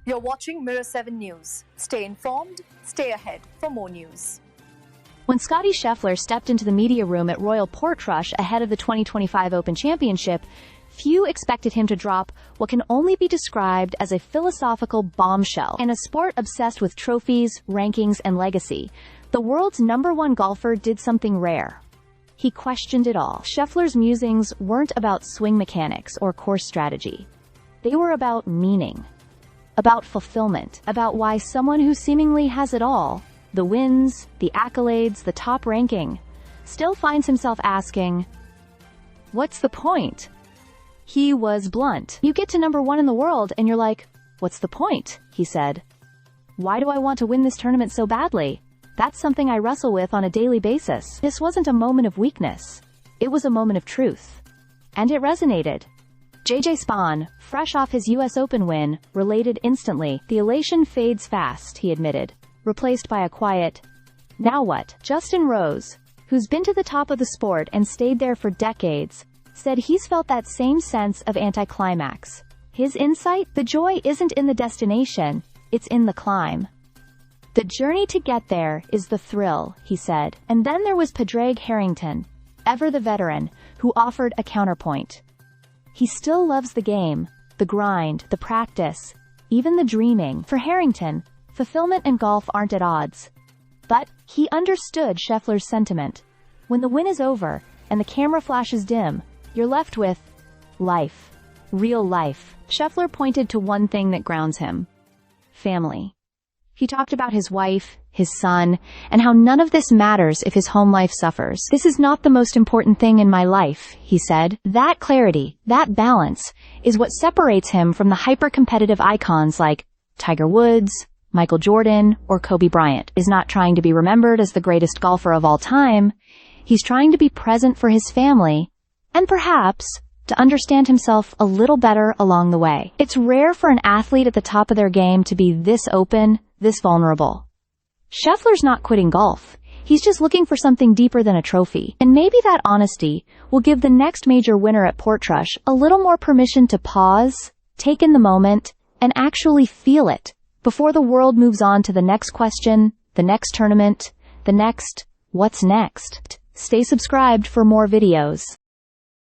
You're watching Mirror 7 News. Stay informed, stay ahead for more news. When Scottie Scheffler stepped into the media room at Royal Portrush ahead of the 2025 Open Championship, few expected him to drop what can only be described as a philosophical bombshell. In a sport obsessed with trophies, rankings, and legacy, the world's #1 golfer did something rare. He questioned it all. Scheffler's musings weren't about swing mechanics or course strategy. They were about meaning, about fulfillment, about why someone who seemingly has it all, the wins, the accolades, the top ranking, still finds himself asking, what's the point? He was blunt. You get to #1 in the world and you're like, what's the point? He said. Why do I want to win this tournament so badly? That's something I wrestle with on a daily basis. This wasn't a moment of weakness. It was a moment of truth. And it resonated. JJ Spaun, fresh off his US Open win, related instantly. The elation fades fast, he admitted, replaced by a quiet, now what? Justin Rose, who's been to the top of the sport and stayed there for decades, said he's felt that same sense of anticlimax. His insight? The joy isn't in the destination, it's in the climb. The journey to get there is the thrill, he said. And then there was Padraig Harrington, ever the veteran, who offered a counterpoint. He still loves the game, the grind, the practice, even the dreaming. For Harrington, fulfillment and golf aren't at odds. But he understood Scheffler's sentiment. When the win is over and the camera flashes dim, you're left with life. Real life. Scheffler pointed to one thing that grounds him. Family. He talked about his wife, his son, and how none of this matters if his home life suffers. This is not the most important thing in my life, he said. That clarity, that balance, is what separates him from the hyper-competitive icons like Tiger Woods, Michael Jordan, or Kobe Bryant. Is not trying to be remembered as the greatest golfer of all time. He's trying to be present for his family, and perhaps to understand himself a little better along the way. It's rare for an athlete at the top of their game to be this open, this vulnerable. Scheffler's not quitting golf. He's just looking for something deeper than a trophy. And maybe that honesty will give the next major winner at Portrush a little more permission to pause, take in the moment, and actually feel it before the world moves on to the next question, the next tournament, the next what's next. Stay subscribed for more videos.